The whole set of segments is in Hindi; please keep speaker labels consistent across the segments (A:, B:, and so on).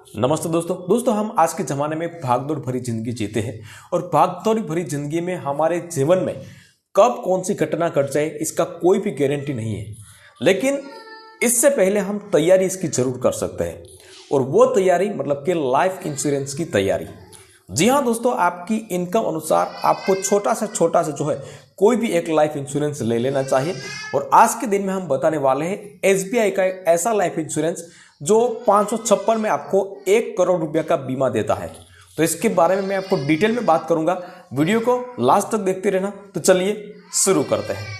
A: नमस्ते दोस्तों हम आज के ज़माने में भागदौड़ भरी जिंदगी जीते हैं और भागदौड़ भरी जिंदगी में हमारे जीवन में कब कौन सी घटना घट जाए इसका कोई भी गारंटी नहीं है। लेकिन इससे पहले हम तैयारी इसकी जरूर कर सकते हैं और वो तैयारी मतलब कि लाइफ इंश्योरेंस की तैयारी। जी हाँ दोस्तों, आपकी इनकम अनुसार आपको छोटा सा जो है कोई भी एक लाइफ इंश्योरेंस ले लेना चाहिए। और आज के दिन में हम बताने वाले हैं एसबीआई का एक ऐसा लाइफ इंश्योरेंस जो 556 में आपको 1 करोड़ रुपया का बीमा देता है। तो इसके बारे में मैं आपको डिटेल में बात करूंगा, वीडियो को लास्ट तक देखते रहना। तो चलिए शुरू करते हैं।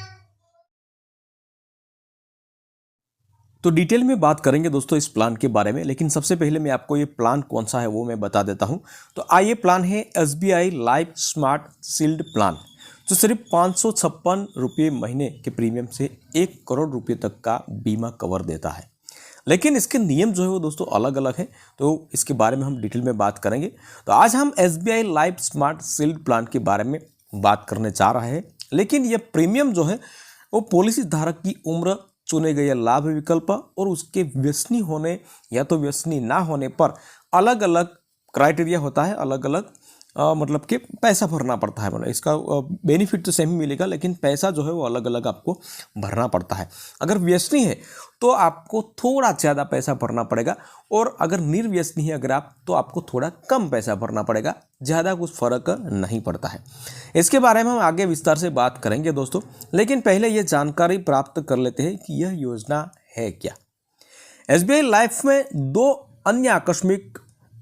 A: तो डिटेल में बात करेंगे दोस्तों इस प्लान के बारे में, लेकिन सबसे पहले मैं आपको ये प्लान कौन सा है वो मैं बता देता हूं। तो ये प्लान है SBI life smart shield plan, जो सिर्फ 556 रुपये महीने के प्रीमियम से 1 करोड़ रुपये तक का बीमा कवर देता है। लेकिन इसके नियम जो है वो दोस्तों अलग अलग है, तो इसके बारे में हम डिटेल में बात करेंगे। तो आज हम SBI life smart shield plan के बारे में बात करने जा रहे हैं। लेकिन यह प्रीमियम जो है वो पॉलिसी धारक की उम्र, चुने गए लाभ विकल्प और उसके व्यसनी होने या तो व्यसनी ना होने पर अलग अलग क्राइटेरिया होता है, अलग अलग मतलब कि पैसा भरना पड़ता है। मतलब इसका बेनिफिट तो सेम ही मिलेगा, लेकिन पैसा जो है वो अलग अलग आपको भरना पड़ता है। अगर व्यसनी है तो आपको थोड़ा ज़्यादा पैसा भरना पड़ेगा, और अगर निर्व्यसनी है अगर आप, तो आपको थोड़ा कम पैसा भरना पड़ेगा, ज़्यादा कुछ फ़र्क नहीं पड़ता है। इसके बारे में हम आगे विस्तार से बात करेंगे दोस्तों, लेकिन पहले ये जानकारी प्राप्त कर लेते हैं कि यह योजना है क्या। एसबीआई लाइफ में 2 अन्य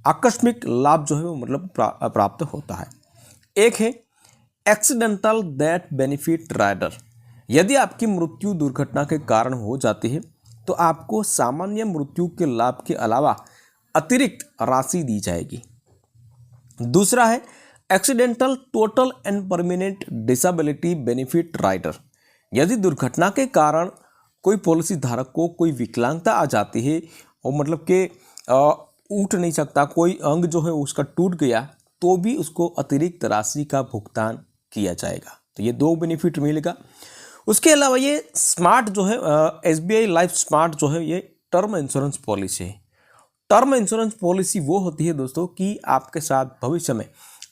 A: आकस्मिक लाभ जो है वो मतलब प्राप्त होता है। एक है एक्सीडेंटल डेथ बेनिफिट राइडर। यदि आपकी मृत्यु दुर्घटना के कारण हो जाती है तो आपको सामान्य मृत्यु के लाभ के अलावा अतिरिक्त राशि दी जाएगी। दूसरा है accidental total and permanent disability benefit rider. यदि दुर्घटना के कारण कोई पॉलिसी धारक को कोई विकलांगता आ जाती है और मतलब कि उठ नहीं सकता, कोई अंग जो है उसका टूट गया, तो भी उसको अतिरिक्त राशि का भुगतान किया जाएगा। तो ये 2 बेनिफिट मिलेगा। उसके अलावा ये स्मार्ट जो है एसबीआई लाइफ स्मार्ट जो है ये टर्म इंश्योरेंस पॉलिसी है। टर्म इंश्योरेंस पॉलिसी वो होती है दोस्तों कि आपके साथ भविष्य में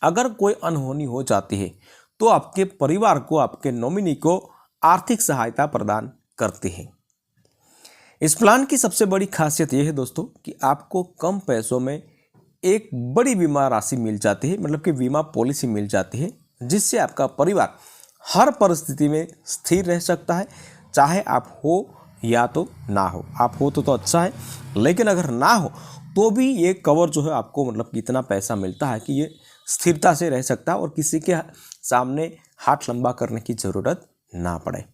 A: अगर कोई अनहोनी हो जाती है तो आपके परिवार को, आपके नॉमिनी को आर्थिक सहायता प्रदान करती है। इस प्लान की सबसे बड़ी खासियत यह है दोस्तों कि आपको कम पैसों में एक बड़ी बीमा राशि मिल जाती है, मतलब कि बीमा पॉलिसी मिल जाती है, जिससे आपका परिवार हर परिस्थिति में स्थिर रह सकता है, चाहे आप हो या तो ना हो। आप हो तो अच्छा है, लेकिन अगर ना हो तो भी ये कवर जो है आपको मतलब इतना पैसा मिलता है कि ये स्थिरता से रह सकता है और किसी के सामने हाथ लंबा करने की ज़रूरत ना पड़े।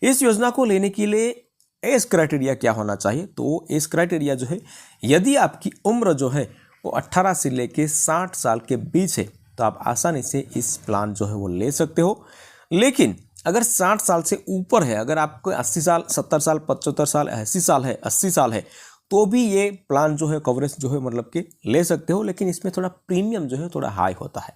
A: इस योजना को लेने के लिए एज क्राइटेरिया क्या होना चाहिए? तो एज क्राइटेरिया जो है, यदि आपकी उम्र जो है वो 18 से लेके 60 साल के बीच है तो आप आसानी से इस प्लान जो है वो ले सकते हो। लेकिन अगर 60 साल से ऊपर है, अगर आपको 80 साल, 70 साल, 75 साल, 80 साल है तो भी ये प्लान जो है कवरेज जो है मतलब कि ले सकते हो, लेकिन इसमें थोड़ा प्रीमियम जो है थोड़ा हाई होता है।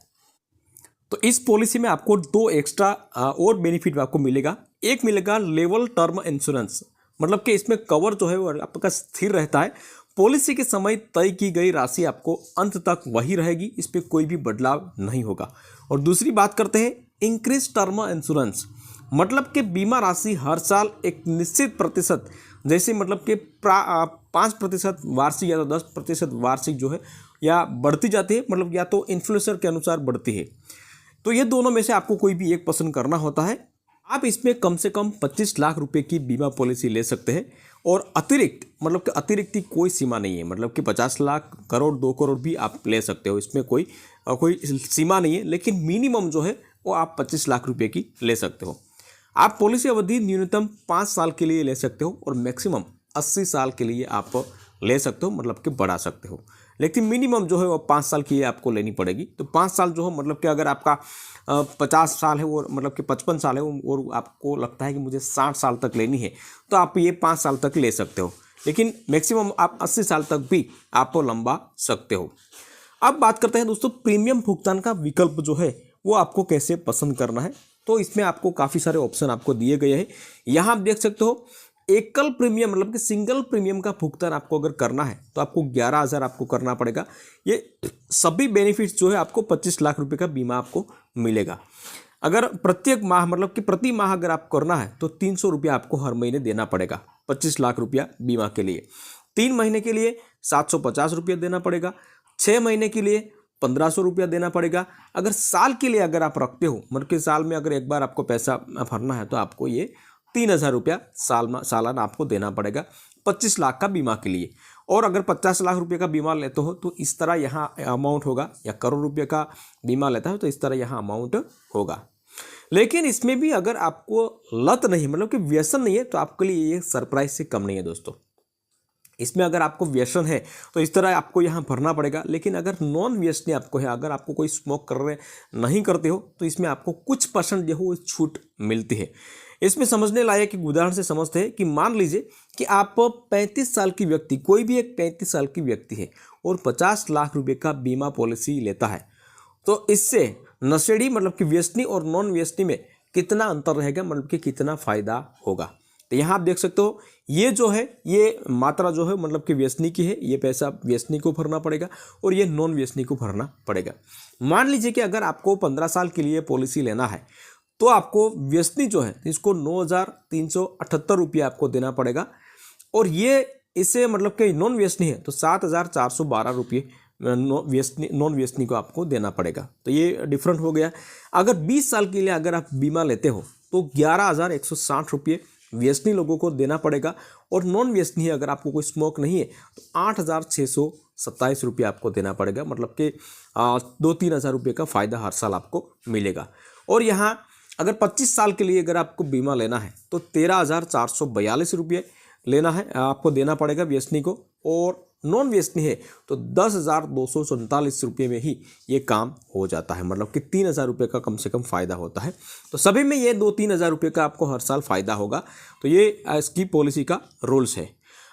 A: तो इस पॉलिसी में आपको 2 एक्स्ट्रा और बेनिफिट आपको मिलेगा। एक मिलेगा लेवल टर्म इंश्योरेंस, मतलब कि इसमें कवर जो है वो आपका स्थिर रहता है। पॉलिसी के समय तय की गई राशि आपको अंत तक वही रहेगी, इस पर कोई भी बदलाव नहीं होगा। और दूसरी बात करते हैं इंक्रीज टर्म इंश्योरेंस, मतलब कि बीमा राशि हर साल एक निश्चित प्रतिशत, जैसे मतलब कि 5% वार्षिक या तो 10% वार्षिक जो है या बढ़ती जाती है, मतलब या तो इन्फ्लेशन के अनुसार बढ़ती है। तो ये दोनों में से आपको कोई भी एक पसंद करना होता है। आप इसमें कम से कम 25 लाख रुपए की बीमा पॉलिसी ले सकते हैं, और अतिरिक्त मतलब कि अतिरिक्त की कोई सीमा नहीं है, मतलब कि 50 लाख, करोड़, 2 करोड़ भी आप ले सकते हो, इसमें कोई सीमा नहीं है। लेकिन मिनिमम जो है वो आप 25 लाख रुपए की ले सकते हो। आप पॉलिसी अवधि न्यूनतम 5 साल के लिए ले सकते हो और मैक्सिमम 80 साल के लिए आप ले सकते हो, मतलब कि बढ़ा सकते हो। लेकिन मिनिमम जो है वो 5 साल की आपको लेनी पड़ेगी। तो 5 साल जो है मतलब कि अगर आपका 50 साल है और मतलब कि 55 साल है और आपको लगता है कि मुझे 60 साल तक लेनी है, तो आप ये 5 साल तक ले सकते हो। लेकिन मैक्सिमम आप 80 साल तक भी आप लंबा सकते हो। अब बात करते हैं दोस्तों प्रीमियम भुगतान का विकल्प जो है वो आपको कैसे पसंद करना है। तो इसमें आपको काफ़ी सारे ऑप्शन आपको दिए गए हैं। यहाँ आप देख सकते हो एकल प्रीमियम मतलब कि सिंगल प्रीमियम का भुगतान आपको अगर करना है तो आपको 11,000 आपको करना पड़ेगा। ये सभी बेनिफिट्स जो है आपको 25 लाख रुपए का बीमा आपको मिलेगा। अगर प्रत्येक माह मतलब कि प्रति माह अगर आप करना है तो 300 रुपया आपको हर महीने देना पड़ेगा 25 लाख रुपया बीमा के लिए। 3 महीने के लिए 750 रुपया देना पड़ेगा। 6 महीने के लिए 1500 रुपया देना पड़ेगा। अगर साल के लिए अगर आप रखते हो मतलब कि साल में अगर एक बार आपको पैसा भरना है तो आपको ये 3,000 रुपया सालाना आपको देना पड़ेगा 25 लाख का बीमा के लिए। और अगर 50 लाख रुपये का बीमा लेते हो तो इस तरह यहाँ अमाउंट होगा, या करोड़ रुपये का बीमा लेता है तो इस तरह यहाँ अमाउंट होगा। लेकिन इसमें भी अगर आपको लत नहीं मतलब कि व्यसन नहीं है तो आपके लिए ये सरप्राइज से कम नहीं है दोस्तों। इसमें अगर आपको व्यसन है तो इस तरह आपको यहाँ भरना पड़ेगा। लेकिन अगर नॉन व्यसनी आपको है, अगर आपको कोई स्मोक कर रहे नहीं करते हो तो इसमें आपको कुछ % जो हो छूट मिलती है। इसमें समझने लायक एक उदाहरण से समझते हैं कि मान लीजिए कि आप 35 साल की व्यक्ति, कोई भी एक 35 साल की व्यक्ति है और 50 लाख रुपए का बीमा पॉलिसी लेता है, तो इससे नशेड़ी मतलब कि व्यसनी और नॉन व्यसनी में कितना अंतर रहेगा, मतलब कि कितना फायदा होगा। तो यहाँ आप देख सकते हो ये जो है ये मात्रा जो है मतलब कि व्यसनी की है, ये पैसा व्यसनी को भरना पड़ेगा और ये नॉन व्यसनी को भरना पड़ेगा। मान लीजिए कि अगर आपको 15 साल के लिए पॉलिसी लेना है तो आपको व्यसनी जो है इसको 9,378 रुपया आपको देना पड़ेगा। और ये इसे मतलब कि नॉन व्यसनी है तो 7,412 रुपये नॉन व्यसनी को आपको देना पड़ेगा। तो ये डिफरेंट हो गया। अगर 20 साल के लिए अगर आप बीमा लेते हो तो 11,160 रुपये व्यसनी लोगों को देना पड़ेगा। और नॉन व्यसनी है, अगर आपको कोई स्मोक नहीं है तो 8,627 रुपये आपको देना पड़ेगा। मतलब कि 2-3 हज़ार रुपये का फ़ायदा हर साल आपको मिलेगा। और यहाँ अगर 25 साल के लिए अगर आपको बीमा लेना है तो 13,442 रुपये लेना है आपको देना पड़ेगा व्यसनी को। और नॉन व्यसनी है तो 10,247 रुपये में ही ये काम हो जाता है। मतलब कि 3,000 रुपये का कम से कम फ़ायदा होता है। तो सभी में ये 2-3 हज़ार रुपये का आपको हर साल फ़ायदा होगा। तो ये इसकी पॉलिसी का रूल्स है।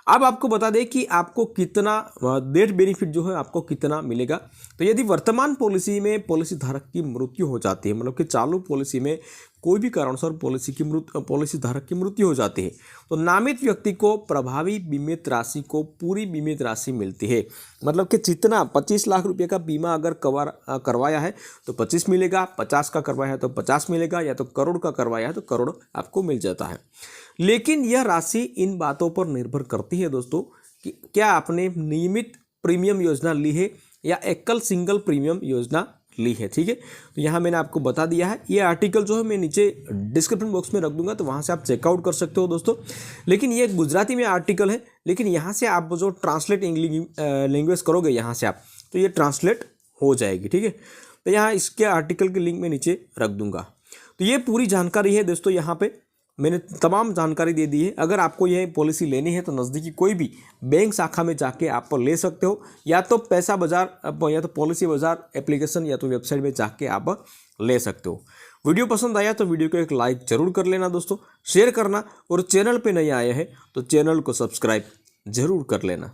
A: अब आपको बता दें कि आपको कितना डेथ बेनिफिट जो है आपको कितना मिलेगा। तो यदि वर्तमान पॉलिसी में पॉलिसी धारक की मृत्यु हो जाती है, मतलब कि चालू पॉलिसी में कोई भी कारणवश पॉलिसी धारक की मृत्यु हो जाती है तो नामित व्यक्ति को प्रभावी बीमित राशि को पूरी बीमित राशि मिलती है। मतलब कि जितना 25 लाख रुपये का बीमा अगर करवाया है तो 25 मिलेगा, 50 का करवाया है तो 50 मिलेगा, या तो करोड़ का करवाया है तो करोड़ आपको मिल जाता है। लेकिन यह राशि इन बातों पर निर्भर करती है दोस्तों कि क्या आपने नियमित प्रीमियम योजना ली है या एकल सिंगल प्रीमियम योजना ली है। ठीक है, तो यहाँ मैंने आपको बता दिया है। ये आर्टिकल जो है मैं नीचे डिस्क्रिप्शन बॉक्स में रख दूंगा तो वहाँ से आप चेकआउट कर सकते हो दोस्तों। लेकिन ये गुजराती में आर्टिकल है, लेकिन यहाँ से आप जो ट्रांसलेट लैंग्वेज करोगे यहाँ से आप तो ये ट्रांसलेट हो जाएगी। ठीक है, तो यहाँ इसके आर्टिकल के लिंक मैं नीचे रख दूंगा। तो ये पूरी जानकारी है दोस्तों, यहाँ पे मैंने तमाम जानकारी दे दी है। अगर आपको यह पॉलिसी लेनी है तो नज़दीकी कोई भी बैंक शाखा में जाके आप ले सकते हो, या तो पैसा बाजार या तो पॉलिसी बाजार एप्लीकेशन या तो वेबसाइट में जाके आप ले सकते हो। वीडियो पसंद आया तो वीडियो को एक लाइक जरूर कर लेना दोस्तों, शेयर करना, और चैनल पे नए आए हैं तो चैनल को सब्सक्राइब जरूर कर लेना।